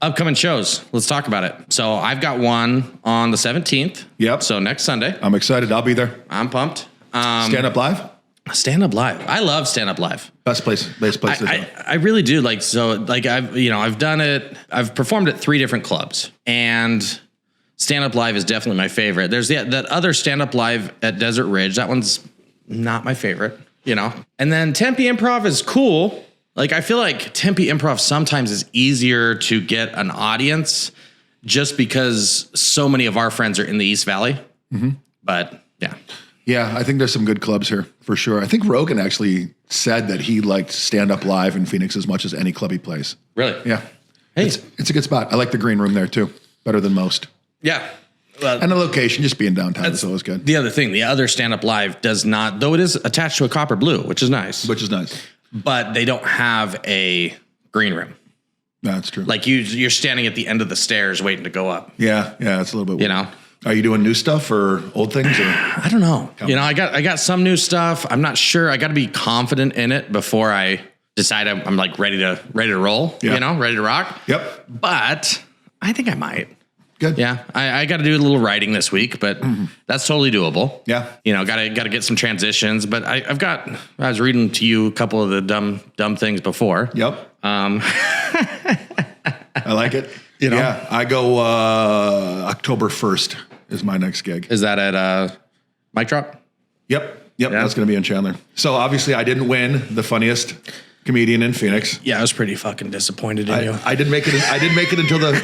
Upcoming shows. Let's talk about it. So I've got one on the 17th. Yep. So next Sunday. I'm excited. I'll be there. I'm pumped. Stand Up Live? Stand Up Live. I love Stand Up Live. Best place. I really do. I've done it. I've performed at 3 different clubs, and Stand Up Live is definitely my favorite. There's that other Stand Up Live at Desert Ridge. That one's not my favorite, And then Tempe Improv is cool. Like, I feel like Tempe Improv sometimes is easier to get an audience just because so many of our friends are in the East Valley. Mm-hmm. But yeah. Yeah, I think there's some good clubs here for sure. I think Rogan actually said that he liked Stand Up Live in Phoenix as much as any club he plays. Really? Yeah. Hey. It's a good spot. I like the green room there too. Better than most. Yeah. And the location, just being downtown is always good. The other thing, the other Stand Up Live does not, though it is attached to a Copper Blue, which is nice. But they don't have a green room. That's true. Like you're standing at the end of the stairs waiting to go up. Yeah, it's a little bit weird. Are you doing new stuff or old things? Or? I don't know. I got some new stuff. I'm not sure. I got to be confident in it before I decide I'm like ready to roll. Yep. Ready to rock. Yep. But I think I might. Good. Yeah, I got to do a little writing this week, but that's totally doable. Yeah. Got to get some transitions, but I was reading to you a couple of the dumb things before. Yep. I like it. Yeah, I go October 1st is my next gig. Is that at Mic Drop? Yep. Yeah. That's going to be in Chandler. So obviously I didn't win the funniest comedian in Phoenix. Yeah, I was pretty fucking disappointed in you. I didn't make it. I didn't make it until the.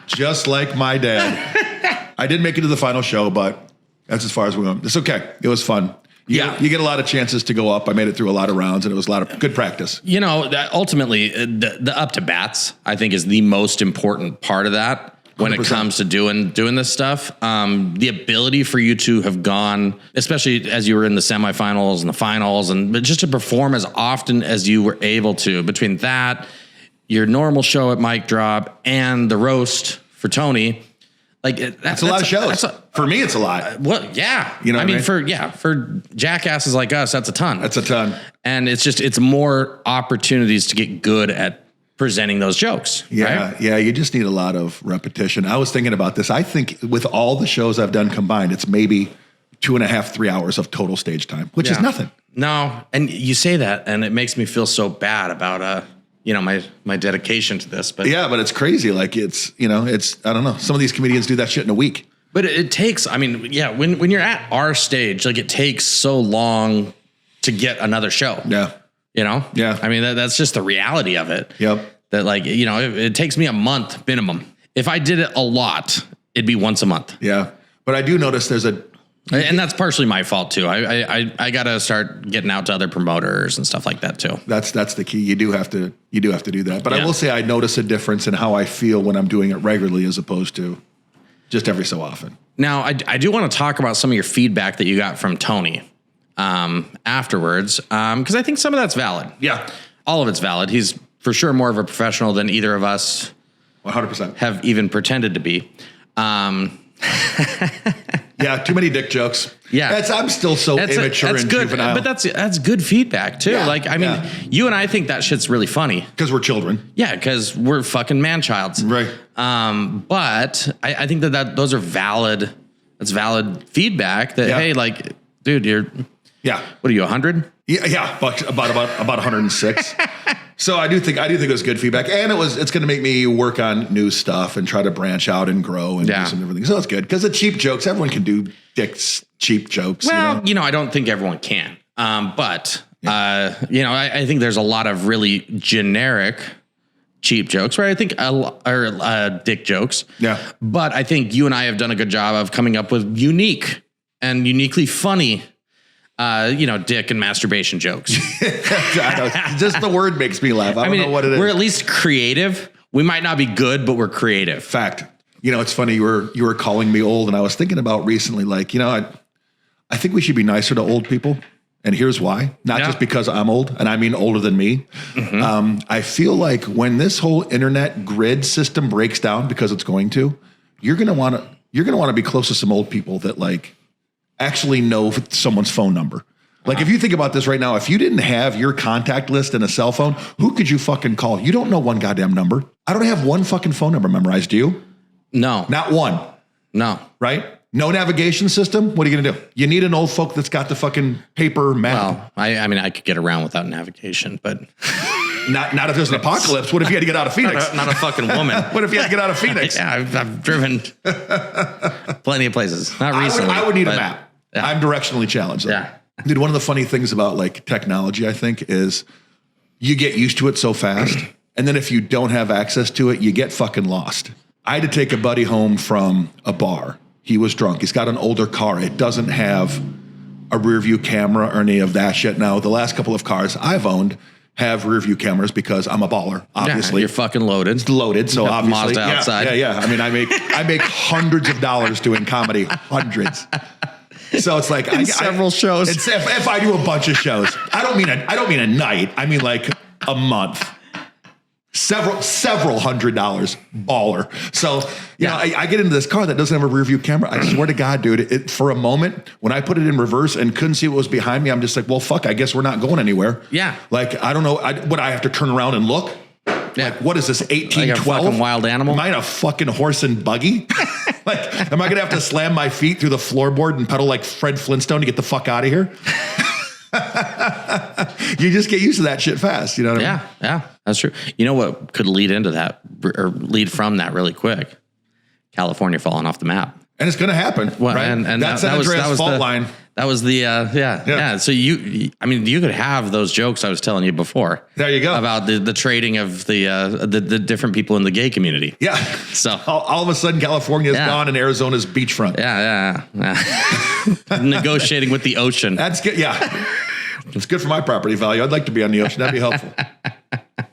Just like my dad. I didn't make it to the final show, but that's as far as we went. It's okay. It was fun. You get a lot of chances to go up. I made it through a lot of rounds, and it was a lot of good practice. That ultimately, the up to bats, I think, is the most important part of that. When 100%. It comes to doing this stuff, the ability for you to have gone, especially as you were in the semifinals and the finals, but just to perform as often as you were able to, between that, your normal show at Mic Drop, and the roast for Tony, that's a lot of shows. For me, it's a lot. Yeah. You know what I mean? For jackasses like us, that's a ton. That's a ton. And it's more opportunities to get good at presenting those jokes. Yeah. Right? Yeah. You just need a lot of repetition. I was thinking about this. I think with all the shows I've done combined, it's maybe 2.5, 3 hours of total stage time, which is nothing. No. And you say that, and it makes me feel so bad about, my dedication to this, but yeah, but it's crazy. Like it's I don't know. Some of these comedians do that shit in a week. But it takes, when you're at our stage, it takes so long to get another show. Yeah. Yeah. I mean, that's just the reality of it. Yep. That it takes me a month minimum. If I did it a lot, it'd be once a month. Yeah. But I do notice and that's partially my fault too. I got to start getting out to other promoters and stuff like that too. That's the key. You do have to do that. But I will say I notice a difference in how I feel when I'm doing it regularly as opposed to just every so often. Now, I do want to talk about some of your feedback that you got from Tony afterwards, because I think some of that's valid. Yeah. All of it's valid. He's for sure more of a professional than either of us 100% have even pretended to be. Yeah, too many dick jokes. Yeah, I'm still so immature and good, juvenile. but that's good feedback too. Yeah, you and I think that shit's really funny because we're children. Yeah, because we're fucking man-childs. Right. But I think that those are valid. That's valid feedback. That hey, dude, you're. Yeah. What are you, 100? Yeah, about 106. So I do think it was good feedback, and it's going to make me work on new stuff and try to branch out and grow and do some different things. So that's good because the cheap jokes, everyone can do cheap jokes. Well, I don't think everyone can, but I think there's a lot of really generic cheap jokes, right? I think or dick jokes. Yeah, but I think you and I have done a good job of coming up with unique and uniquely funny. Dick and masturbation jokes. Just the word makes me laugh. I don't know what it is. We're at least creative. We might not be good, but we're creative. Fact. It's funny. You were calling me old, and I was thinking about recently, I think we should be nicer to old people, and here's why. Not just because I'm old, and I mean older than me. Mm-hmm. I feel like when this whole internet grid system breaks down, because it's going to, you're gonna want to be close to some old people that actually know someone's phone number. Like if you think about this right now, if you didn't have your contact list in a cell phone, who could you fucking call? You don't know one goddamn number. I don't have one fucking phone number memorized. Do you? No. Not one. No. Right? No navigation system? What are you going to do? You need an old folk that's got the fucking paper map. Well, I mean, I could get around without navigation, but... Not if there's an apocalypse. What if you had to get out of Phoenix? Not a fucking woman. What if you had to get out of Phoenix? Yeah, I've driven plenty of places. Not recently. I would need a map. Yeah. I'm directionally challenged. Though. Yeah. Dude, one of the funny things about like technology, I think, is you get used to it so fast. And then if you don't have access to it, you get fucking lost. I had to take a buddy home from a bar. He was drunk. He's got an older car. It doesn't have a rear view camera or any of that shit. Now, the last couple of cars I've owned have rear view cameras because I'm a baller, obviously. Yeah, you're fucking loaded. It's loaded, so obviously. Mazda outside. Yeah. I mean, I make hundreds of dollars doing comedy. Hundreds. So it's like several shows. It's if I do a bunch of shows. I don't mean a night. I mean like a month. Several $100 baller. So you know, I get into this car that doesn't have a rear view camera. I swear to God, dude, for a moment when I put it in reverse and couldn't see what was behind me, I'm just like, well, fuck, I guess we're not going anywhere. Yeah. Like I don't know. Would I have to turn around and look? Yeah. Like, what is this? 1812? Like a fucking wild animal? Am I a fucking horse and buggy? Like, am I gonna have to slam my feet through the floorboard and pedal like Fred Flintstone to get the fuck out of here? You just get used to that shit fast, you know what I mean? Yeah, that's true. You know what could lead into that or lead from that really quick? California falling off the map. And it's going to happen, well, right? And that's San Andreas fault the line. That was the, yeah. So you could have those jokes I was telling you before. There you go. About the trading of the different people in the gay community. Yeah. So all of a sudden California is gone and Arizona's beachfront. Yeah. Negotiating with the ocean. That's good. Yeah. It's good for my property value. I'd like to be on the ocean. That'd be helpful.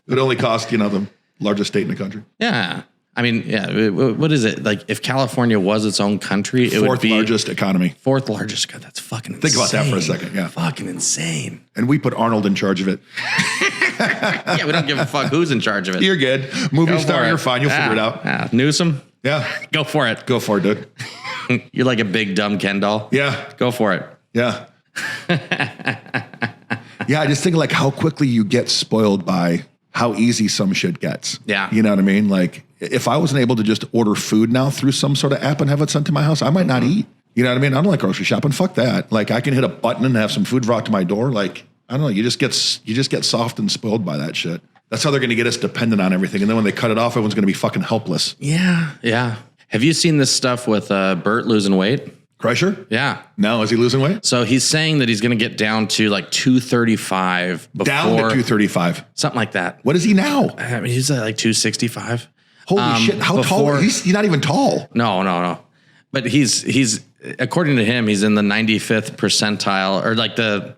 It only costs, the largest state in the country. Yeah. I mean, yeah. What is it? Like if California was its own country, it would be fourth largest economy. Fourth largest. God, that's fucking insane. Think about that for a second. Yeah. Fucking insane. And we put Arnold in charge of it. Yeah, we don't give a fuck who's in charge of it. You're good. Movie star, you're fine. You'll figure it out. Yeah. Newsom? Yeah. Go for it. Go for it, dude. You're like a big dumb Ken doll. Yeah. Go for it. Yeah. Yeah, I just think like how quickly you get spoiled by how easy some shit gets. Yeah. You know what I mean? Like if I wasn't able to just order food now through some sort of app and have it sent to my house, I might not eat. You know what I mean? I don't like grocery shopping. Fuck that. Like I can hit a button and have some food brought to my door. Like, I don't know. You just get soft and spoiled by that shit. That's how they're going to get us dependent on everything. And then when they cut it off, everyone's going to be fucking helpless. Yeah. Yeah. Have you seen this stuff with Bert losing weight? Kreischer? Yeah. No, is he losing weight? So he's saying that he's going to get down to like 235 before. Down to 235. Something like that. What is he now? I mean, he's at like 265. Holy shit. How tall? He's not even tall. No. But he's according to him, he's in the 95th percentile or like the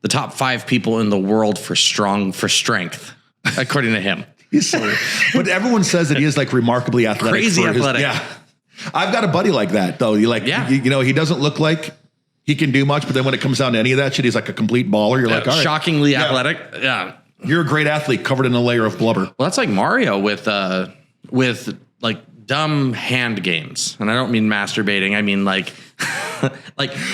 top 5 people in the world for strength, according to him. He's so, but everyone says that he is like remarkably athletic. Crazy athletic. Yeah. I've got a buddy like that though. He doesn't look like he can do much, but then when it comes down to any of that shit, he's like a complete baller. You're like, all right. Shockingly athletic. Yeah. You're a great athlete covered in a layer of blubber. Well, that's like Mario with like dumb hand games. And I don't mean masturbating. I mean like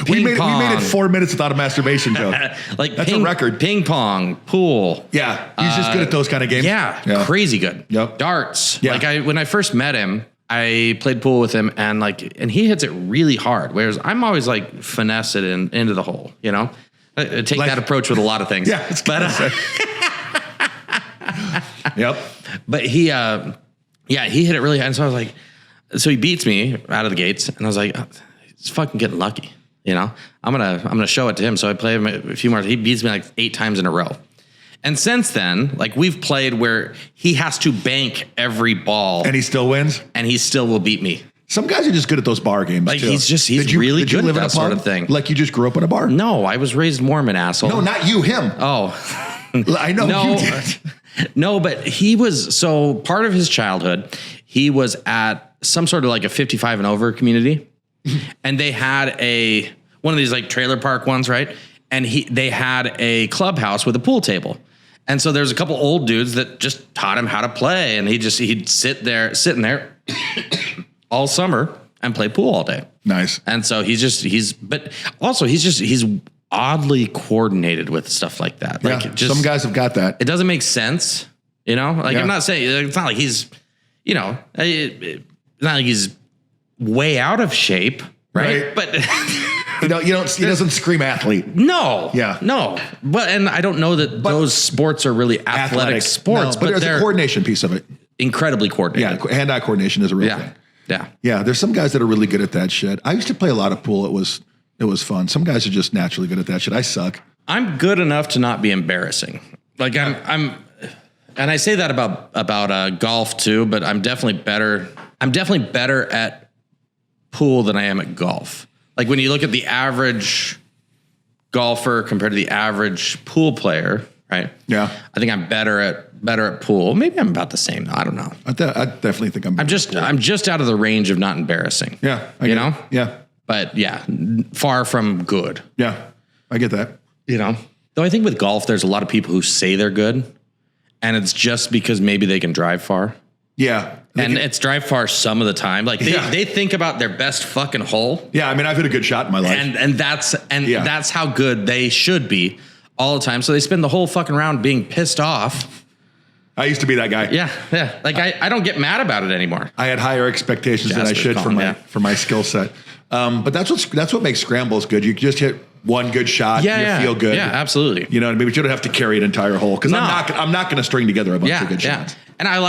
we made it 4 minutes without a masturbation joke. Like that's a record. Ping pong, pool. Yeah. He's just good at those kind of games. Yeah. Crazy good. Yep. Darts. Yeah. Like when I first met him, I played pool with him and he hits it really hard. Whereas I'm always like finesse it into the hole, I take that approach with a lot of things. Yeah. Yep. But he hit it really hard. And so I was like, so he beats me out of the gates and I was like, he's fucking getting lucky. I'm going to show it to him. So I play him a few more. He beats me like 8 times in a row. And since then, like we've played where he has to bank every ball. And he still wins? And he still will beat me. Some guys are just good at those bar games. Like too. he's really good at that sort of thing. Like you just grew up in a bar? No, I was raised Mormon, asshole. No, not you, him. Oh. I know you did. No, but he was, so part of his childhood, he was at some sort of like a 55 and over community. And they had one of these like trailer park ones, right? And they had a clubhouse with a pool table. And so there's a couple old dudes that just taught him how to play. And he'd sitting there all summer and play pool all day. Nice. And so he's oddly coordinated with stuff like that. Like some guys have got that. It doesn't make sense, you know? Like I'm not saying it's not like he's, you know, it's not like he's way out of shape, right? But he doesn't scream athlete. No. Yeah. No. And I don't know that those sports are really athletic sports, but there's a coordination piece of it. Incredibly coordinated. Yeah, hand-eye coordination is a real thing. Yeah. Yeah, there's some guys that are really good at that shit. I used to play a lot of pool. It was fun. Some guys are just naturally good at that shit. I suck. I'm good enough to not be embarrassing. Like I'm and I say that about golf too, but I'm definitely better at pool than I am at golf. Like when you look at the average golfer compared to the average pool player, right? Yeah. I think I'm better at pool. Maybe I'm about the same though. I don't know. I definitely think I'm just out of the range of not embarrassing. Yeah. You know? Yeah. But yeah, far from good. Yeah. I get that. You know? Though I think with golf, there's a lot of people who say they're good, and it's just because maybe they can drive far. Yeah. It's drive far some of the time. Like they think about their best fucking hole. Yeah, I mean, I've hit a good shot in my life. And that's how good they should be all the time. So they spend the whole fucking round being pissed off. I used to be that guy. Yeah. Like I don't get mad about it anymore. I had higher expectations than I should for my skill set. But that's what makes scrambles good. You just hit one good shot, you feel good. Yeah, absolutely. You know what I mean? But you don't have to carry an entire hole because I'm not going to string together a bunch of good shots. And I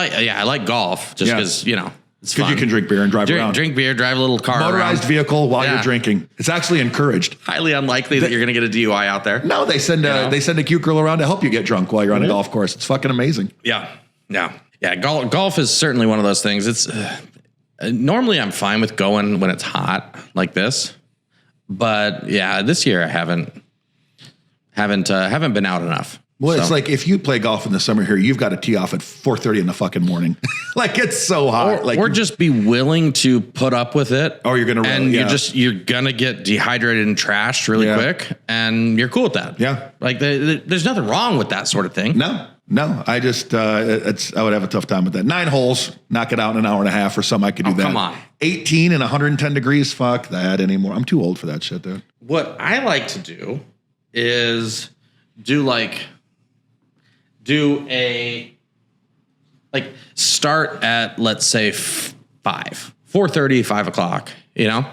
like golf just because, you know, it's fun. Because you can drink beer and drive around. Drink beer, drive a little car Motorized vehicle while you're drinking. It's actually encouraged. Highly unlikely that you're going to get a DUI out there. No, they send a cute girl around to help you get drunk while you're on a golf course. It's fucking amazing. Yeah. Golf is certainly one of those things. It's normally I'm fine with going when it's hot like this, but yeah, this year I haven't been out enough. Well, it's like if you play golf in the summer here, you've got to tee off at 4:30 in the fucking morning. Like it's so hot. Or just be willing to put up with it. Or you're gonna you're gonna get dehydrated and trashed really quick, and you're cool with that. Yeah, like there's nothing wrong with that sort of thing. No. I just I would have a tough time with that. 9 holes, knock it out in an hour and a half or something. I could do that. Come on, 18 and 110 degrees. Fuck that anymore. I'm too old for that shit, dude. What I like to do is start at, let's say 4:30, 5 o'clock, you know,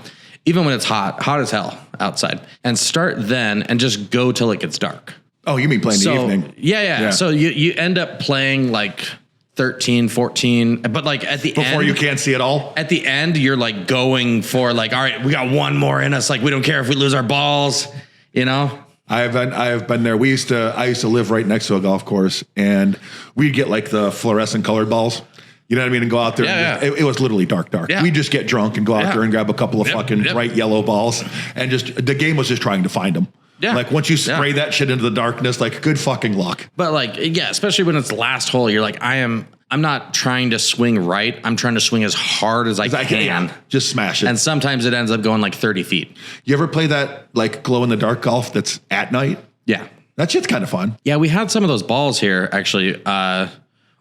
even when it's hot as hell outside, and start then and just go till it gets dark. Oh, you mean playing the evening? Yeah. So you end up playing like 13, 14, but like at the end. Before you can't see it all? At the end, you're like going for like, all right, we got one more in us. Like, we don't care if we lose our balls, you know? I have been there. I used to live right next to a golf course, and we'd get like the fluorescent colored balls. You know what I mean? And go out there. It was literally dark. Yeah. We'd just get drunk and go out there and grab a couple of fucking bright yellow balls, and the game was just trying to find them. Yeah. Like once you spray that shit into the darkness, like good fucking luck. But like, especially when it's the last hole, you're like, I'm not trying to swing right. I'm trying to swing as hard as I can. Just smash it. And sometimes it ends up going like 30 feet. You ever play that like glow in the dark golf that's at night? Yeah. That shit's kind of fun. Yeah. We had some of those balls here actually,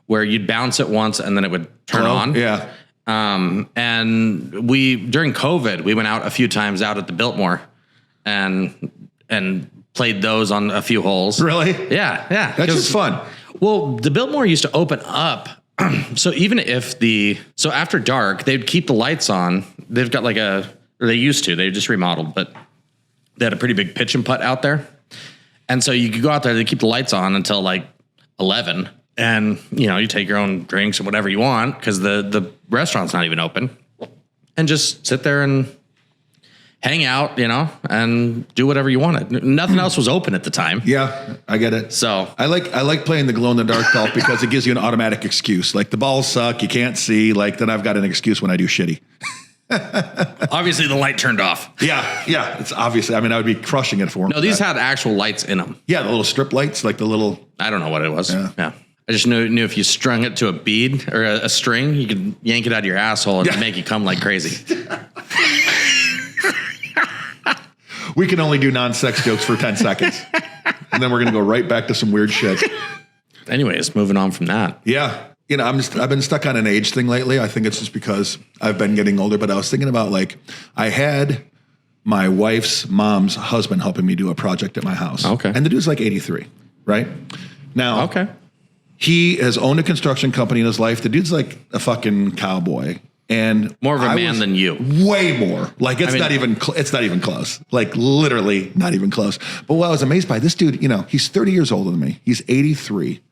where you'd bounce it once and then it would turn on. Yeah. And during COVID, we went out a few times out at the Biltmore and played those on a few holes. Really? Yeah. That's just fun. Well, the Biltmore used to open up. So even if after dark, they'd keep the lights on. They've got they used to, they just remodeled, but they had a pretty big pitch and putt out there. And so you could go out there, they keep the lights on until like 11. And, you know, you take your own drinks and whatever you want because the restaurant's not even open. And just sit there and hang out, you know, and do whatever you wanted. Nothing else was open at the time. Yeah, I get it. So I like playing the glow in the dark golf because it gives you an automatic excuse. Like the balls suck, you can't see. Like then I've got an excuse when I do shitty. Obviously the light turned off. Yeah. It's obviously. I mean, I would be crushing it for them. No, these had actual lights in them. Yeah, the little strip lights, like the little. I don't know what it was. Yeah. I just knew if you strung it to a bead or a string, you could yank it out of your asshole and make you come like crazy. We can only do non-sex jokes for 10 seconds. And then we're going to go right back to some weird shit. Anyways, moving on from that. Yeah. You know, I've been stuck on an age thing lately. I think it's just because I've been getting older, but I was thinking about like, I had my wife's mom's husband helping me do a project at my house. Okay. And the dude's like 83, right? Now, Okay. he has owned a construction company in his life. The dude's like a fucking cowboy. And More of a man than you. Way more. Like it's not even close. Like literally not even close. But what I was amazed by, this dude, he's 30 years older than me. He's 83.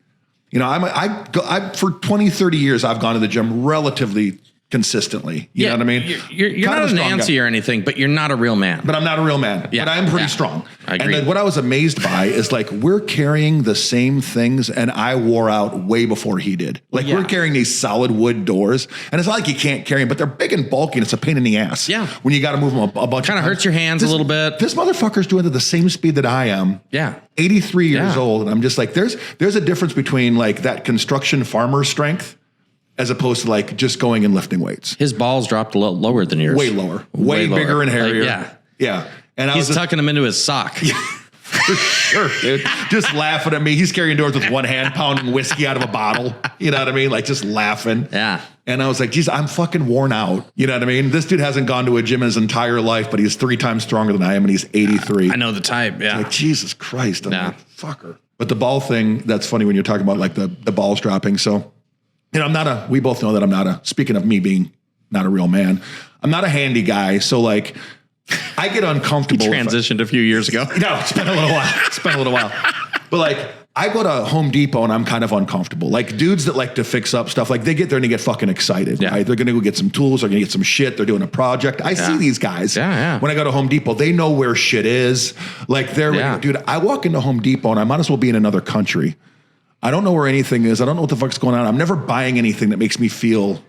I for 20, 30 years, I've gone to the gym relatively consistently. You know what I mean? You're not a Nancy or anything, but you're not a real man. But I'm not a real man. Yeah. But I'm pretty strong. I agree. And then what I was amazed by is like we're carrying the same things, and I wore out way before he did. Like we're carrying these solid wood doors, and it's not like you can't carry them, but they're big and bulky, and it's a pain in the ass. Yeah. When you got to move them a bunch. Kind of hurts your hands a little bit. This motherfucker's doing it at the same speed that I am. Yeah. 83 years old, and I'm just like, there's a difference between like that construction farmer strength as opposed to like just going and lifting weights. His balls dropped a little lower than yours. Way lower. Way bigger lower. and hairier. Yeah. And he's tucking them into his sock. For sure, dude. Just laughing at me. He's carrying doors with one hand, pounding whiskey out of a bottle. You know what I mean? Like just laughing. Yeah. And I was like, geez, I'm fucking worn out. You know what I mean? This dude hasn't gone to a gym in his entire life, but he's 3 times stronger than I am, and he's 83. I know the type. Yeah. Like, Jesus Christ. I'm like, fucker. But the ball thing, that's funny when you're talking about like the balls dropping. So, we both know that I'm not speaking of me being not a real man, I'm not a handy guy. So like, I get uncomfortable. He transitioned a few years ago. No, it's been a little while. But like, I go to Home Depot and I'm kind of uncomfortable. Like dudes that like to fix up stuff, like they get there and they get fucking excited. Yeah. Right? They're going to go get some tools. They're going to get some shit. They're doing a project. I see these guys. Yeah. When I go to Home Depot, they know where shit is. Like they're ready. Dude, I walk into Home Depot and I might as well be in another country. I don't know where anything is. I don't know what the fuck's going on. I'm never buying anything that makes me feel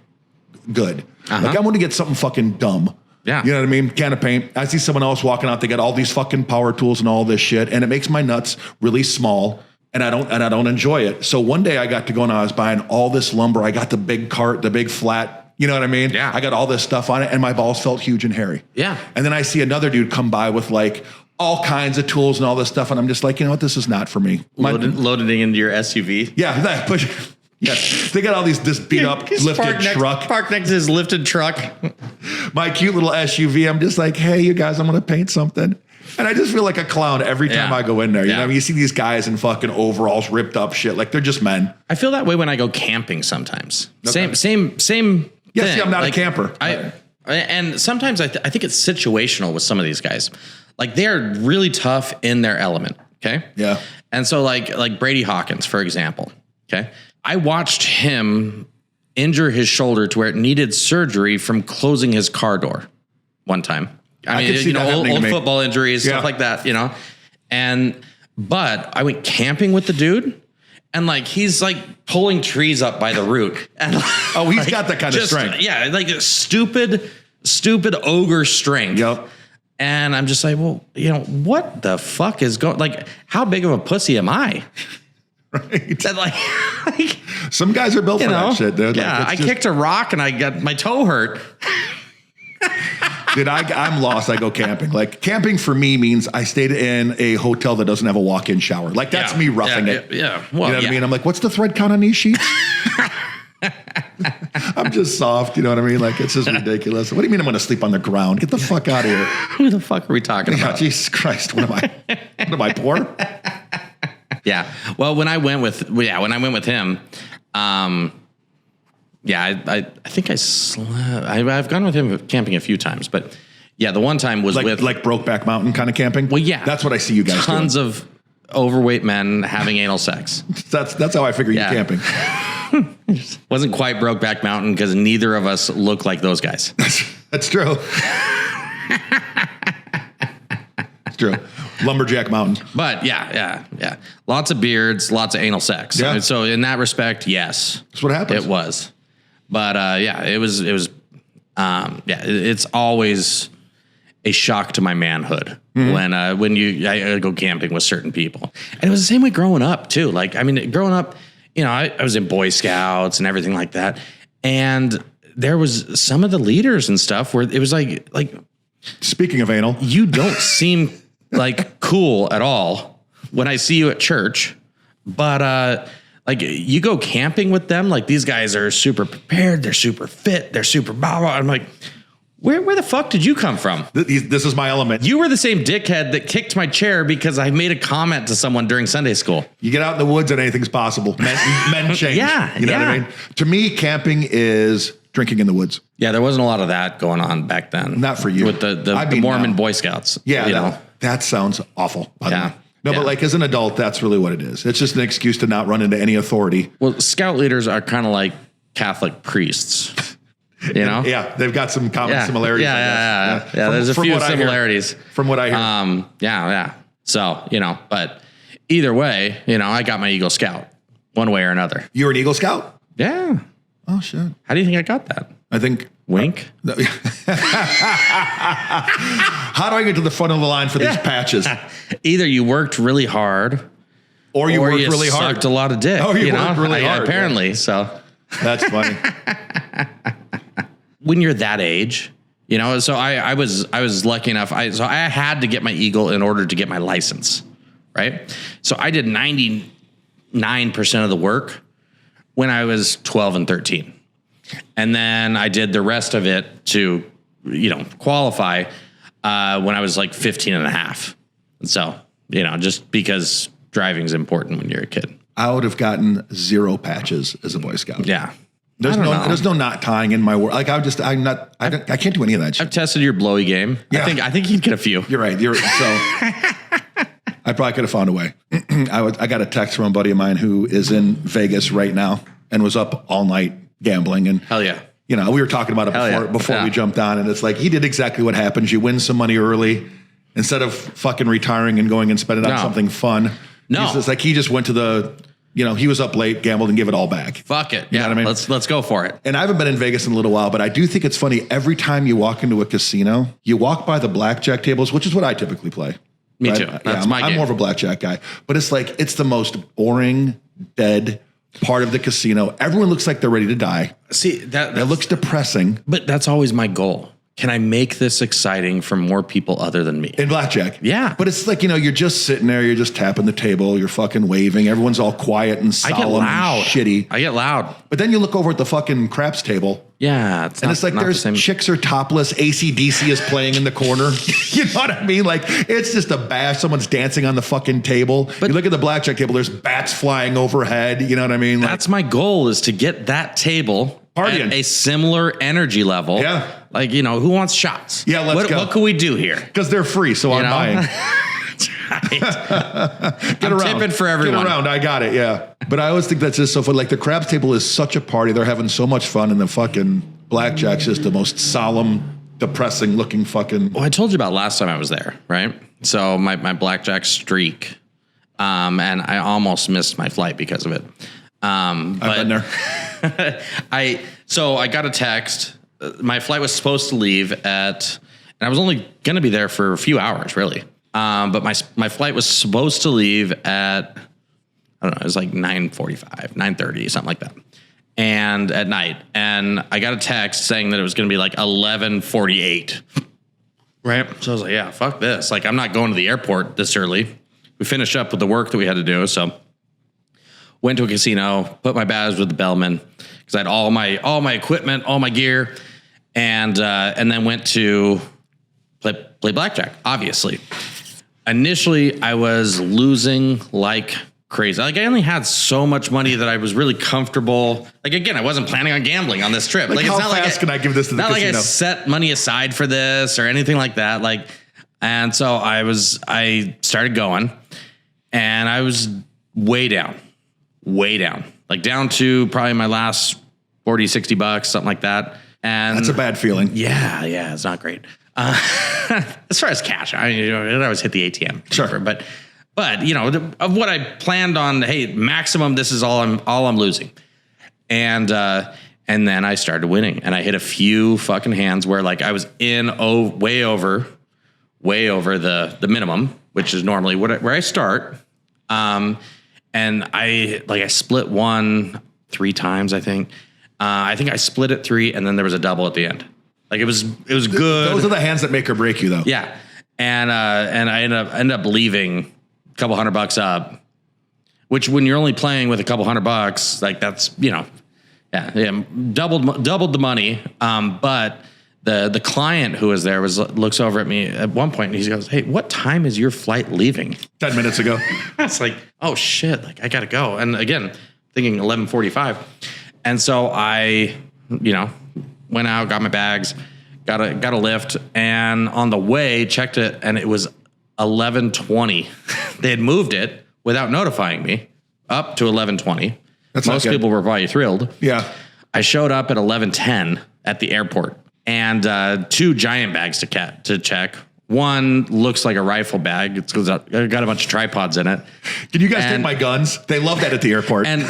good. Like I want to get something fucking dumb. Yeah. You know what I mean? Can of paint. I see someone else walking out. They got all these fucking power tools and all this shit. And it makes my nuts really small. And I don't enjoy it. So one day I got to go and I was buying all this lumber. I got the big cart, the big flat, you know what I mean? Yeah. I got all this stuff on it and my balls felt huge and hairy. Yeah. And then I see another dude come by with like all kinds of tools and all this stuff. And I'm just like, you know what? This is not for me. Loading into your SUV. Yeah. Yes. They got all this beat up lifted truck. Parked next to his lifted truck. My cute little SUV. I'm just like, hey, you guys, I'm going to paint something. And I just feel like a clown every time I go in there. You know, I mean, you see these guys in fucking overalls, ripped up shit. Like they're just men. I feel that way when I go camping sometimes. Okay. Same Yes, thing. see, I'm not a camper. And sometimes I think it's situational with some of these guys. Like they're really tough in their element. Okay. Yeah. And so like Brady Hawkins, for example. Okay. I watched him injure his shoulder to where it needed surgery from closing his car door one time. I mean, old football injuries, stuff like that, but I went camping with the dude and like, he's like pulling trees up by the root. And he's got that kind of strength. Yeah. Like stupid ogre strength. Yep. And I'm just like, well, what the fuck is going, like, how big of a pussy am I? Right. That like some guys are built for that shit, dude. Yeah. I kicked a rock and I got my toe hurt. Dude, I'm lost. I go camping. Like camping for me means I stayed in a hotel that doesn't have a walk-in shower. Like that's me roughing it. Yeah. You Well, know what I mean? I'm like, what's the thread count on these sheets? I'm just soft. You know what I mean? Like it's just ridiculous. What do you mean I'm going to sleep on the ground? Get the fuck out of here. Who the fuck are we talking about? Jesus Christ. What am I, poor? Yeah. Well, when I went with him, I think I slept. I've gone with him camping a few times, but yeah, the one time was with Brokeback Mountain kind of camping. Well, yeah, that's what I see you guys tons doing. of overweight men having anal sex. That's how I figure you camping. Wasn't quite Brokeback Mountain because neither of us look like those guys. That's true. It's true. Lumberjack Mountain. But yeah. Lots of beards, lots of anal sex. Yeah. So in that respect, yes. That's what happens. It was. But it's always a shock to my manhood when I go camping with certain people. And it was the same way growing up too. Like, I mean, growing up, I was in Boy Scouts and everything like that. And there was some of the leaders and stuff where it was like speaking of anal, you don't seem like cool at all when I see you at church, but like you go camping with them, like these guys are super prepared, they're super fit, they're super blah, blah. I'm like, Where the fuck did you come from? This is my element. You were the same dickhead that kicked my chair because I made a comment to someone during Sunday school. You get out in the woods and anything's possible. Men change. Yeah, you know what I mean? To me, camping is drinking in the woods. Yeah, there wasn't a lot of that going on back then. Not for you. With the Mormon Boy Scouts. Yeah, that sounds awful. By the way. No, but like as an adult, that's really what it is. It's just an excuse to not run into any authority. Well, scout leaders are kind of like Catholic priests. You know? Yeah, they've got some common similarities. Yeah. There's a few similarities. From what I hear. Yeah. So, but either way, I got my Eagle Scout one way or another. You were an Eagle Scout? Yeah. Oh, shit. How do you think I got that? I think. Wink? How do I get to the front of the line for these patches? Either you worked really hard or you worked really hard. Sucked a lot of dick. Oh, you worked really hard. Apparently, so. That's funny. When you're that age, so I was lucky enough. I had to get my Eagle in order to get my license, right? So I did 99% of the work when I was 12 and 13. And then I did the rest of it to, qualify when I was like 15 and a half. And so, just because driving's important when you're a kid. I would have gotten 0 patches as a Boy Scout. Yeah. There's no knot tying in my work. Like I can't do any of that shit. I've tested your blowy game. Yeah. I think you'd get a few. You're right. I probably could have found a way. I got a text from a buddy of mine who is in Vegas right now and was up all night gambling. And hell yeah. We were talking about it before we jumped on, and it's like he did exactly what happens. You win some money early instead of fucking retiring and going and spending on something fun. No. He just went to the he was up late, gambled, and give it all back. Fuck it. You know what I mean? Let's go for it. And I haven't been in Vegas in a little while, but I do think it's funny. Every time you walk into a casino, you walk by the blackjack tables, which is what I typically play. Me too. That's my game. I'm more of a blackjack guy. But it's like, it's the most boring, dead part of the casino. Everyone looks like they're ready to die. See, that looks depressing. But that's always my goal. Can I make this exciting for more people other than me? In blackjack. Yeah. But it's like, you're just sitting there, you're just tapping the table, you're fucking waving. Everyone's all quiet and solemn I get loud. and shitty. I get loud. But then you look over at the fucking craps table. Yeah. It's like there's chicks are topless. AC/DC is playing in the corner. You know what I mean? Like, it's just a bash. Someone's dancing on the fucking table. But you look at the blackjack table, there's bats flying overhead. You know what I mean? That's my goal, is to get that table partying at a similar energy level. Yeah. Like, who wants shots? Yeah, let's go. What can we do here? Because they're free, so I'm buying. Get around. Tipping for everyone. Get around. I got it. Yeah. But I always think that's just so fun. Like, the craps table is such a party. They're having so much fun, and the fucking blackjack's just the most solemn, depressing looking fucking. Well, I told you about last time I was there, right? So my blackjack streak, and I almost missed my flight because of it. I've been there. I got a text. My flight was supposed to leave and I was only going to be there for a few hours, really. But my flight was supposed to leave at, I don't know, it was like 9:45, 9:30, something like that. And at night. And I got a text saying that it was going to be like 11:48. Right. So I was like, yeah, fuck this. Like, I'm not going to the airport this early. We finished up with the work that we had to do. So went to a casino, put my badge with the bellman because I had all my equipment, all my gear, and then went to play blackjack. Obviously, initially I was losing like crazy. Like, I only had so much money that I was really comfortable. Like, again, I wasn't planning on gambling on this trip. Like, how it's not fast can I give this to the casino? Not like I set money aside for this or anything like that. Like, and so I started going, and I was way down, like down to probably my last $40-$60, something like that. And that's a bad feeling. Yeah, it's not great. As far as cash, I always hit the ATM. Sure, but of what I planned on, hey, maximum, this is all I'm losing, and then I started winning, and I hit a few fucking hands where like I was in way over the minimum, which is normally where I start. And I split one 3 times, I think. I think I split it 3, and then there was a double at the end. Like, it was good. Those are the hands that make or break you, though. Yeah, and I ended up leaving a couple $100 up, which when you're only playing with a couple $100, like that's doubled the money. But The client who was there looks over at me at one point and he goes, "Hey, what time is your flight leaving?" 10 minutes ago. It's like, oh shit, like I gotta go. And again, thinking 11:45. And so I, went out, got my bags, got a lift, and on the way checked it, and it was 11:20. They had moved it without notifying me up to 11:20. Most people were probably thrilled. Yeah. I showed up at 11:10 at the airport. And 2 giant bags to check. One looks like a rifle bag. It's got a bunch of tripods in it. Can you guys take my guns? They love that at the airport. And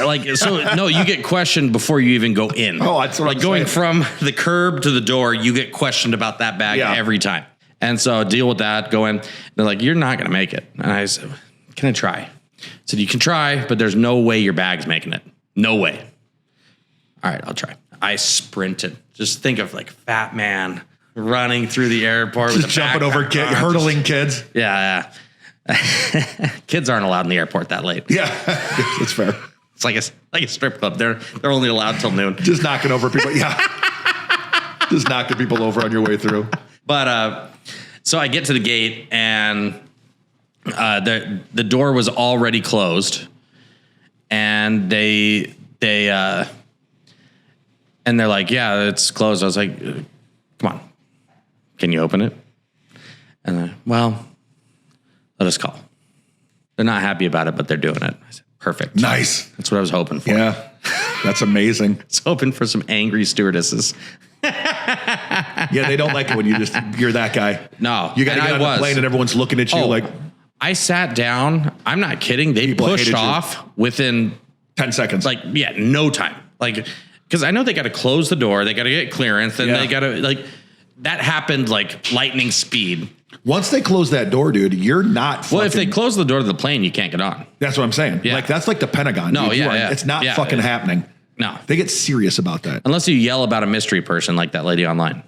no, you get questioned before you even go in. Oh, that's what I'm going saying. from the curb to the door, you get questioned about that bag every time. And so deal with that. Go in. They're like, "You're not going to make it." And I said, "Can I try?" I said, "You can try, but there's no way your bag's making it. No way." All right, I'll try. I sprinted. Just think of like fat man running through the airport with jumping over kids, hurdling kids. Yeah. Kids aren't allowed in the airport that late. Yeah, that's fair. It's like a strip club. They're only allowed till noon. Just knocking over people. Yeah, just knocking people over on your way through. But so I get to the gate and the door was already closed, and they. And they're like, "Yeah, it's closed." I was like, "Come on, can you open it?" And well, let us call. They're not happy about it, but they're doing it. I said, "Perfect, nice." That's what I was hoping for. Yeah, that's amazing. I was hoping for some angry stewardesses. Yeah, they don't like it when you're that guy. No, you got to get on the plane and everyone's looking at you like. I sat down. I'm not kidding. They pushed off within 10 seconds. Like, no time. Like. Because I know they got to close the door, they got to get clearance, then they got to that happened like lightning speed. Once they close that door, dude, you're not. Well, if they close the door to the plane, you can't get on. That's what I'm saying. Yeah. Like that's like the Pentagon. No, dude. It's not fucking happening. No, they get serious about that. Unless you yell about a mystery person like that lady online,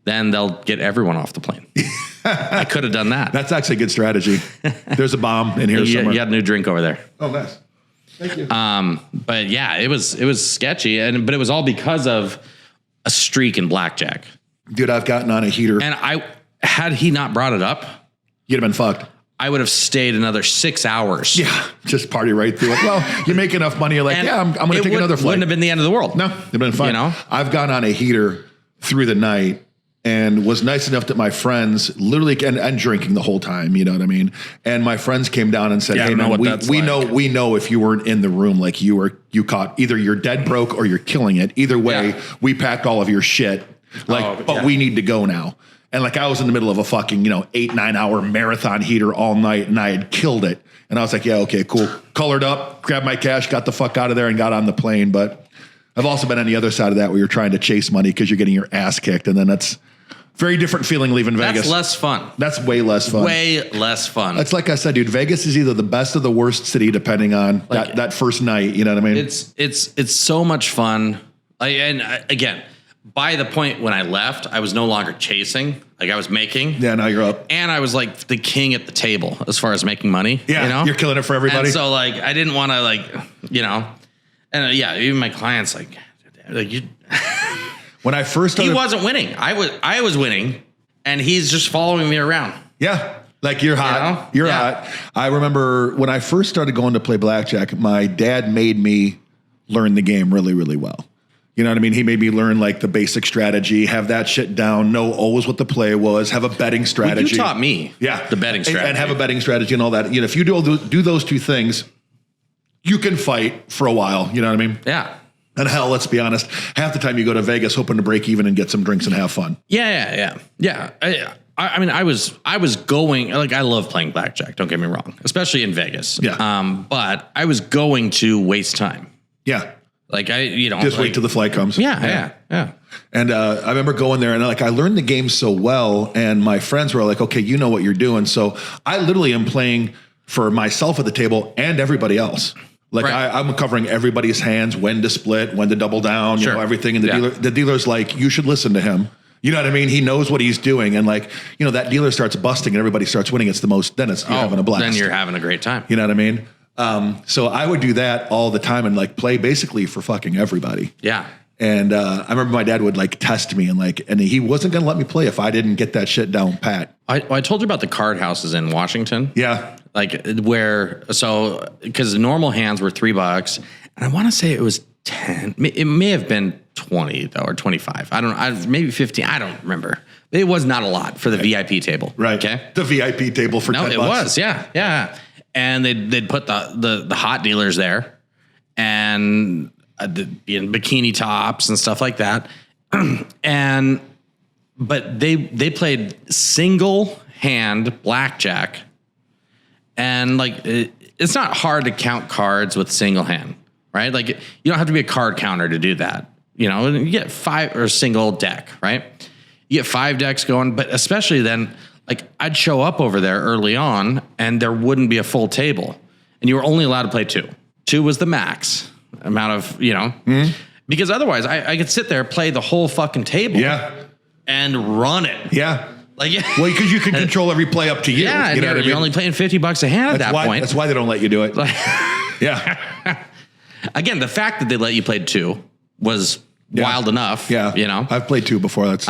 then they'll get everyone off the plane. I could have done that. That's actually a good strategy. There's a bomb in here somewhere. You got a new drink over there. Oh, nice. Thank you. But yeah, it was sketchy, but it was all because of a streak in blackjack. Dude, I've gotten on a heater. And had he not brought it up, you'd have been fucked. I would have stayed another 6 hours. Yeah, just party right through it. Well, you make enough money, you're like, I'm going to take another flight. Wouldn't have been the end of the world. No, it'd been fine. I've gone on a heater through the night. And was nice enough that my friends literally and drinking the whole time, you know what I mean? And my friends came down and said, "Hey man, we know if you weren't in the room, like you caught either you're dead broke or you're killing it. Either way, we packed all of your shit. But we need to go now." And like I was in the middle of a fucking 8-9 hour marathon heater all night, and I had killed it. And I was like, "Yeah, okay, cool." Colored up, grabbed my cash, got the fuck out of there, and got on the plane. But I've also been on the other side of that where you're trying to chase money because you're getting your ass kicked, and then that's very different feeling leaving Vegas. That's less fun. That's way less fun. Way less fun. It's like I said, dude, Vegas is either the best or the worst city, depending on that first night. You know what I mean? It's so much fun. Again, by the point when I left, I was no longer chasing. Like I was making. Yeah, now you're up. And I was like the king at the table as far as making money. Yeah, you're killing it for everybody. And so like I didn't want to and even my clients like you. When I first started, he wasn't winning. I was winning, and he's just following me around. Yeah, like you're hot. You're hot. I remember when I first started going to play blackjack, my dad made me learn the game really, really well. You know what I mean? He made me learn like the basic strategy, have that shit down, know always what the play was, have a betting strategy. Well, you taught me, the betting strategy, and have a betting strategy and all that. If you do those two things, you can fight for a while. You know what I mean? Yeah. And hell, let's be honest, half the time you go to Vegas hoping to break even and get some drinks and have fun. Yeah. I mean, I was going, like, I love playing blackjack, don't get me wrong, especially in Vegas. Yeah. But I was going to waste time. Yeah. Like just wait till the flight comes. Yeah. And I remember going there and I learned the game so well, and my friends were like, "Okay, you know what you're doing." So I literally am playing for myself at the table and everybody else. Like I'm covering everybody's hands, when to split, when to double down, you know, everything. And the dealer's like, "You should listen to him." You know what I mean? He knows what he's doing. And that dealer starts busting and everybody starts winning. You're having a blast. Then you're having a great time. You know what I mean? So I would do that all the time and play basically for fucking everybody. Yeah. And I remember my dad would like test me and he wasn't going to let me play if I didn't get that shit down pat. I told you about the card houses in Washington. Yeah. Like because normal hands were $3 and I want to say it was 10. It may have been 20 though, or 25. I don't know. Maybe 15. I don't remember. It was not a lot for the VIP table. Right. Okay. The VIP table for $10. It was. Yeah. Yeah. And they'd put the hot dealers there and in bikini tops and stuff like that. But they played single hand blackjack. And like, it's not hard to count cards with single hand, right? Like you don't have to be a card counter to do that. You know, you get 5 or single deck, right? You get 5 decks going, but especially then, like I'd show up over there early on and there wouldn't be a full table and you were only allowed to play 2. 2 was the max amount of, because otherwise I could sit there, play the whole fucking table and run it. Yeah. Like, well, because you can control every play up to you. Yeah. You're only paying $50 a hand at that point. That's why they don't let you do it. Yeah. Again, the fact that they let you play 2 was wild enough. Yeah. I've played 2 before. That's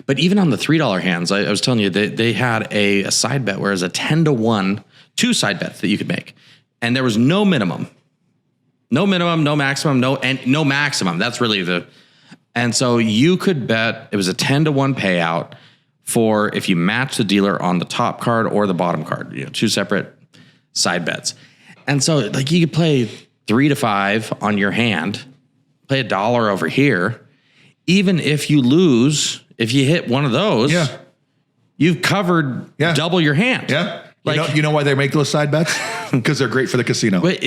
but even on the $3 hands, I was telling you they had a side bet where it was a 10-1, 2 side bets that you could make. And there was no minimum, no maximum, no maximum. That's really and so you could bet it was a 10-1 payout for if you match the dealer on the top card or the bottom card, 2 separate side bets. And so like you could play 3 to 5 on your hand, play $1 over here. Even if you lose, if you hit one of those, you've covered double your hand. Yeah. Like, you know why they make those side bets? Because they're great for the casino. But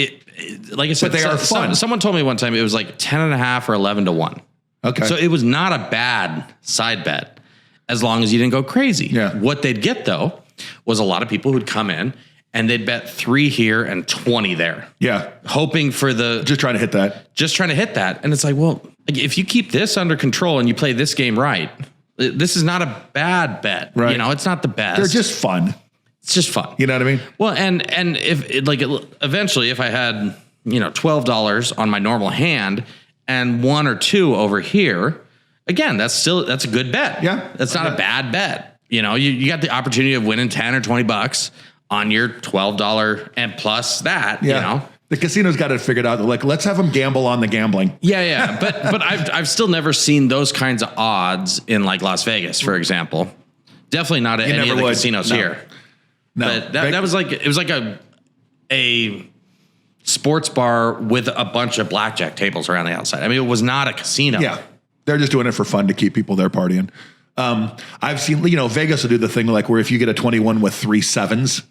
like I said, but they are fun. Someone told me one time it was like 10.5 or 11-1. Okay. So it was not a bad side bet as long as you didn't go crazy. Yeah. What they'd get though was a lot of people who'd come in and they'd bet 3 here and 20 there. Yeah. Hoping for just trying to hit that. And it's like, well, if you keep this under control and you play this game right, this is not a bad bet. Right. It's not the best. They're just fun. It's just fun. You know what I mean? Well, and if eventually if I had, $12 on my normal hand and 1 or 2 over here, again, that's a good bet. Yeah. That's not a bad bet. You got the opportunity of winning 10 or $20 on your $12 and plus that, The casino's got it figured out. They're like, let's have them gamble on the gambling. Yeah. But I've still never seen those kinds of odds in like Las Vegas, for example. Definitely not at any of the casinos here. No. But that was like, it was like a sports bar with a bunch of blackjack tables around the outside. I mean, it was not a casino. Yeah. They're just doing it for fun to keep people there partying. I've seen, Vegas will do the thing like where if you get a 21 with 3 7s,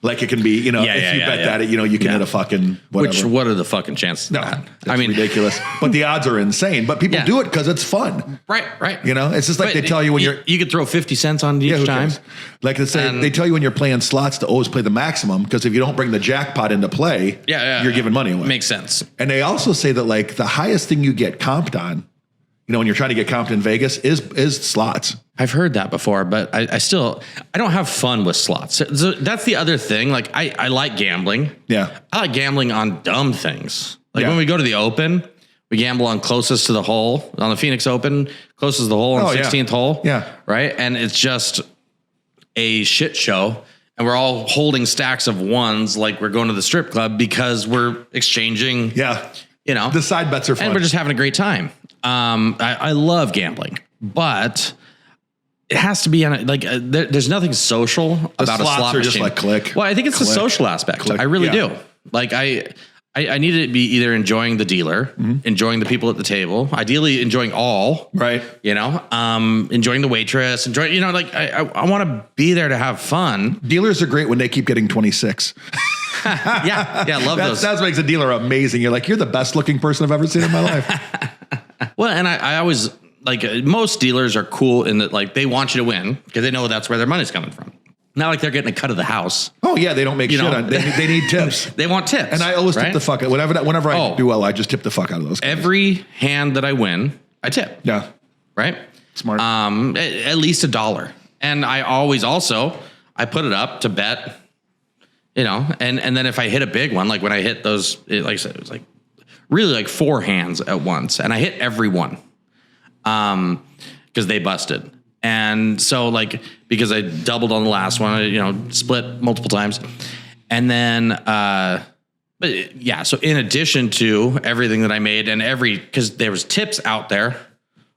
like it can be, if you bet that, you can hit a fucking whatever. What are the fucking chances of that? I mean, ridiculous. But the odds are insane. But people do it because it's fun. Right. It's just like they tell you when you could throw 50 cents on each time. Like they tell you when you're playing slots to always play the maximum because if you don't bring the jackpot into play, you're giving money away. Makes sense. And they also say that like the highest thing you get comped on, when you're trying to get comped in Vegas is slots. I've heard that before, but I don't have fun with slots. So that's the other thing. Like I like gambling. Yeah. I like gambling on dumb things. Like when we go to the Open, we gamble on closest to the hole on the Phoenix Open, closest to the hole on 16th hole. Yeah. Right. And it's just a shit show. And we're all holding stacks of ones like we're going to the strip club because we're exchanging. Yeah. The side bets are fun. And we're just having a great time. I love gambling, but it has to be on there's nothing social about a slot machine. Just like click. Well, I think it's the social aspect. Click. I really do. Like I need to be either enjoying the dealer, enjoying the people at the table, ideally enjoying all, right? Enjoying the waitress, I want to be there to have fun. Dealers are great when they keep getting 26. I love those. That makes a dealer amazing. You're like, you're the best looking person I've ever seen in my life. Well, and I always most dealers are cool in that they want you to win because they know that's where their money's coming from. Not like they're getting a cut of the house. Oh yeah, they don't make shit on. They need tips. They want tips, and I always tip the fuck out. Whenever I do well, I just tip the fuck out of those guys. Every hand that I win, I tip. Yeah, right. Smart. At least $1, and I always I put it up to bet. And then if I hit a big one, like when I hit those, like I said, it was like really like 4 hands at once, and I hit every one because they busted. And so like, because I doubled on the last one, I, split multiple times. And then, but yeah, so in addition to everything that I made and because there was tips out there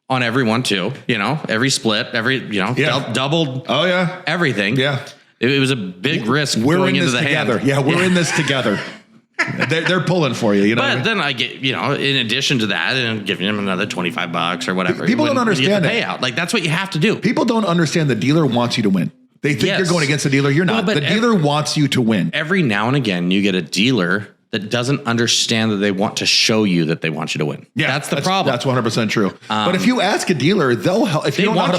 on every one too, every split, doubled. Oh yeah. Everything. Yeah. It was a big risk we're going in into this the together. hand. Yeah. We're in this together. They're pulling for you, But then I get, in addition to that, and giving them another $25 or whatever. People don't understand the payout. Like that's what you have to do. People don't understand the dealer wants you to win. They think you're going against the dealer. You're not. The dealer wants you to win. Every now and again, you get a dealer that doesn't understand that they want to show you that they want you to win. Yeah, that's the problem. That's 100% true. But if you ask a dealer, they'll help. If you don't know how to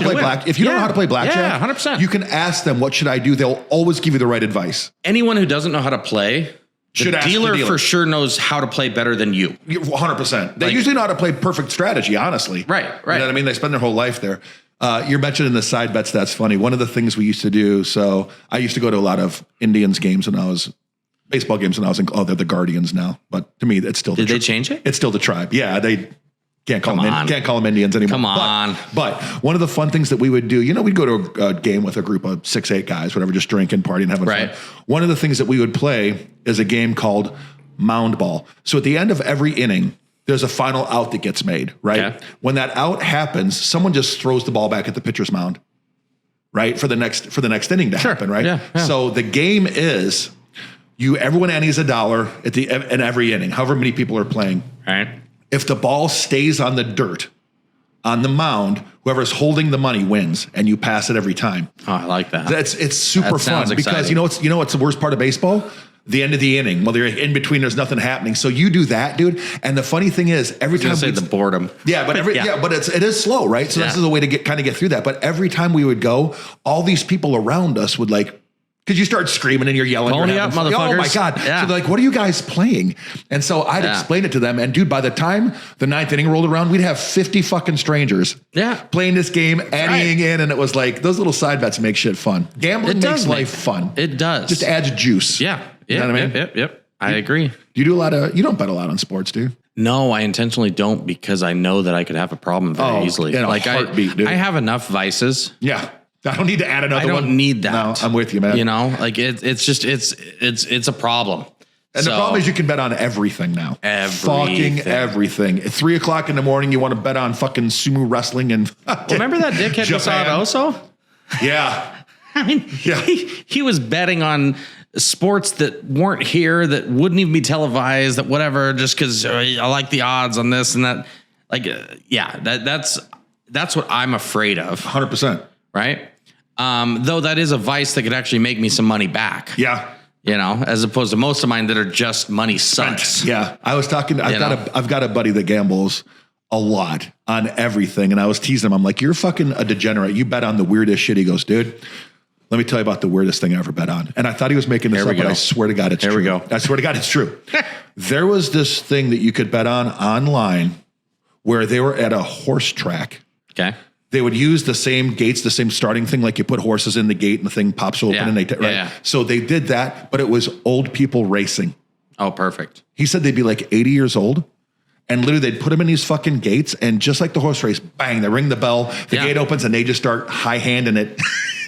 play blackjack, 100%. You can ask them, what should I do? They'll always give you the right advice. Anyone who doesn't know how to play, the dealer for sure knows how to play better than you. 100%. They usually know how to play perfect strategy, honestly. Right. You know what I mean? They spend their whole life there. You're mentioning the side bets. That's funny. One of the things we used to do. So I used to go to a lot of Indians games when I was baseball games when I was in. Oh, they're the Guardians now. But to me, it's still. Did they change it? It's still the Tribe. Yeah, they can't call them Indians anymore. Come on. But one of the fun things that we would do, we'd go to a game with a group of 6-8 guys, whatever, just drinking, partying, having fun. One of the things that we would play is a game called Mound Ball. So at the end of every inning, there's a final out that gets made, right? Okay. When that out happens, someone just throws the ball back at the pitcher's mound, right? For the next inning to happen, right? Yeah. So the game is everyone antes $1 in every inning, however many people are playing. Right. If the ball stays on the dirt, on the mound, whoever's holding the money wins, and you pass it every time. Oh, I like that. It's super fun because you know what's the worst part of baseball? The end of the inning. Well, they're in between. There's nothing happening. So you do that, dude. And the funny thing is, every time the boredom. Yeah, but but it is slow, right? So this is a way to get through that. But every time we would go, all these people around us would because you start screaming and you're yelling. Pony up, motherfuckers. Oh my God. Yeah. So they're like, what are you guys playing? And so I'd explain it to them. And dude, by the time the 9th inning rolled around, we'd have 50 fucking strangers playing this game, anteing in. And it was like, those little side bets make shit fun. Gambling makes life fun. It does. Just adds juice. Yeah. You know what I mean? Yep. I agree. You don't bet a lot on sports, do you? No, I intentionally don't because I know that I could have a problem very easily. In a heartbeat, dude. I have enough vices. Yeah. I don't need to add another one. I don't need that. No, I'm with you, man. It's a problem. And the problem is you can bet on everything now. Everything. Fucking everything. At 3:00 in the morning, you want to bet on fucking sumo wrestling and remember that dickhead Masad Oso? Yeah. I mean, he was betting on sports that weren't here, that wouldn't even be televised, that whatever, just because I like the odds on this and that. That's what I'm afraid of. 100%. Right? Though that is a vice that could actually make me some money back. Yeah. As opposed to most of mine that are just money sucks. Yeah. I was talking, I've got a buddy that gambles a lot on everything. And I was teasing him. I'm like, you're fucking a degenerate. You bet on the weirdest shit. He goes, dude, let me tell you about the weirdest thing I ever bet on. And I thought he was making this up, but I swear to God, it's true. Here we go. I swear to God, it's true. There was this thing that you could bet on online where they were at a horse track. Okay. They would use the same gates, the same starting thing, like you put horses in the gate and the thing pops open and they right. So they did that, but it was old people racing. Oh, perfect. He said they'd be like 80 years old. And literally they'd put them in these fucking gates and just like the horse race, bang, they ring the bell, the gate opens and they just start high-handing it,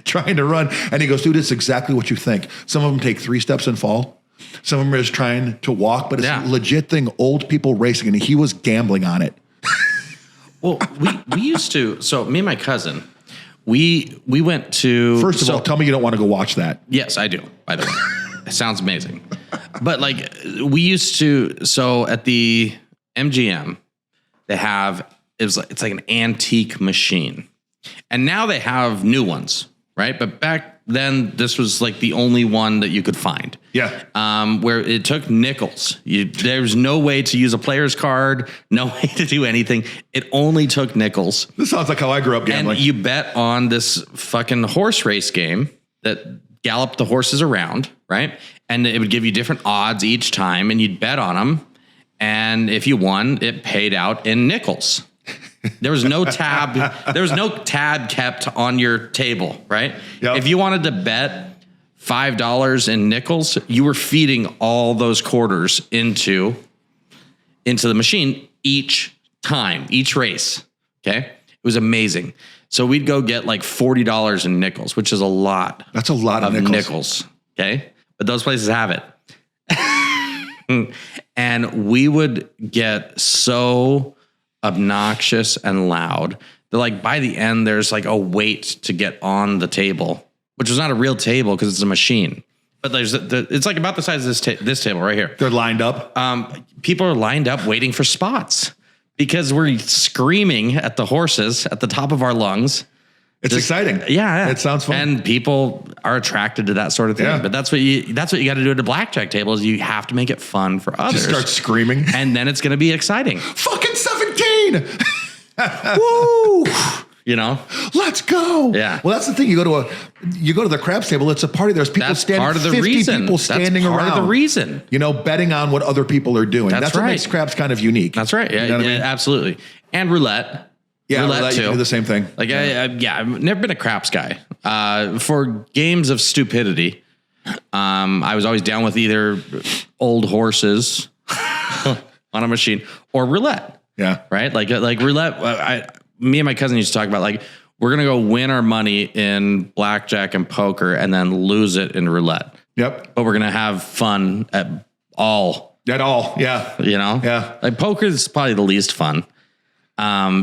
trying to run. And he goes, dude, it's exactly what you think. Some of them take 3 steps and fall. Some of them are just trying to walk, but it's a legit thing, old people racing. And he was gambling on it. Well, we used to, so me and my cousin, we went to. First of all, tell me you don't want to go watch that. Yes, I do, by the way. It sounds amazing. But we used to, so at the MGM, they have, it's like an antique machine. And now they have new ones, right? But back then, this was like the only one that you could find. Yeah. Where it took nickels. There's no way to use a player's card, no way to do anything. It only took nickels. This sounds like how I grew up gambling. And you bet on this fucking horse race game that galloped the horses around, right? And it would give you different odds each time, and you'd bet on them. And if you won, it paid out in nickels. There was no tab. There was no tab kept on your table, right? Yep. If you wanted to bet $5 in nickels, you were feeding all those quarters into into the machine each time, each race. Okay. It was amazing. So we'd go get like $40 in nickels, which is a lot. That's a lot of nickels. Okay. But those places have it. And we would get so obnoxious and loud that like by the end, there's like a wait to get on the table, which was not a real table because it's a machine. But it's like about the size of this table right here. They're lined up. People are lined up waiting for spots because we're screaming at the horses at the top of our lungs. It's exciting. Yeah. It sounds fun. And people are attracted to that sort of thing. Yeah. But that's what you got to do at a blackjack table is you have to make it fun for others. Just start screaming. And then it's going to be exciting. Fucking 17. Woo! You know, let's go. Yeah. Well, that's the thing. You go to the craps table. It's a party. There's people standing. Part of the 50 reason. People standing around. Part of the reason. You know, betting on what other people are doing. That's right. What makes craps kind of unique. That's right. Yeah, you know what I mean? Absolutely. And roulette. Yeah, roulette too. You do the same thing. Like I've never been a craps guy. For games of stupidity, I was always down with either old horses on a machine or roulette. Yeah. Right. Like roulette. Me and my cousin used to talk about like, we're going to go win our money in blackjack and poker and then lose it in roulette. Yep. But we're going to have fun at all. Yeah. You know? Yeah. Like poker is probably the least fun.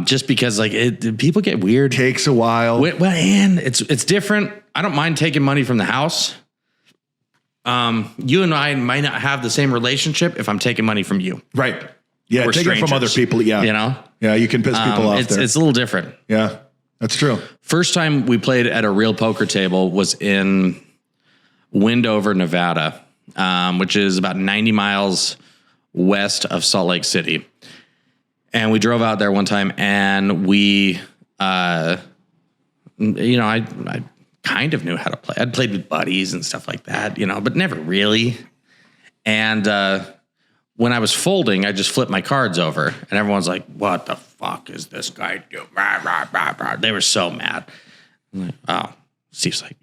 Just because like people get weird. Takes a while. Well, and it's different. I don't mind taking money from the house. You and I might not have the same relationship if I'm taking money from you. Right. Yeah. Taking it from other people. Yeah. You know? Yeah. You can piss people off there. It's a little different. Yeah. That's true. First time we played at a real poker table was in Windover, Nevada, which is about 90 miles west of Salt Lake City. And we drove out there one time and we, I kind of knew how to play. I'd played with buddies and stuff like that, but never really. And when I was folding, I just flipped my cards over and everyone's like, what the fuck is this guy doing? They were so mad. I'm like, oh, Steve's like,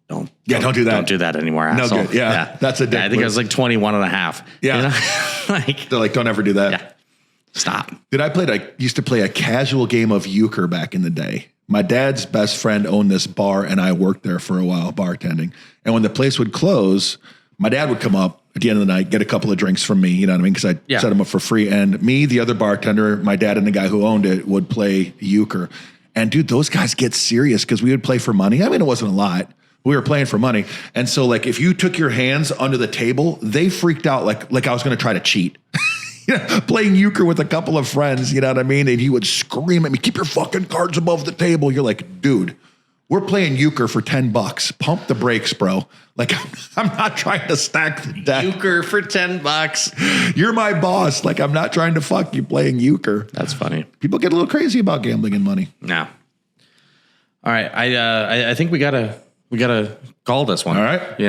don't do that. Don't do that anymore, asshole. No good. Yeah. That's a dick. I think I was like 21 and a half. Yeah. They're like, don't ever do that. Yeah. Stop. I used to play a casual game of euchre back in the day. My dad's best friend owned this bar and I worked there for a while bartending. And when the place would close, my dad would come up at the end of the night, get a couple of drinks from me, you know what I mean? Because I set him up for free. And me, the other bartender, my dad and the guy who owned it would play euchre. And dude, those guys get serious because we would play for money. I mean, it wasn't a lot. We were playing for money. And so like if you took your hands under the table, they freaked out like I was going to try to cheat. Playing euchre with a couple of friends, you know what I mean? And he would scream at me, keep your fucking cards above the table. You're like, dude, we're playing euchre for $10. Pump the brakes, bro. Like, I'm not trying to stack the deck. Euchre for $10. You're my boss. Like, I'm not trying to fuck you playing euchre. That's funny. People get a little crazy about gambling and money. No. All right. I think we gotta call this one. All right.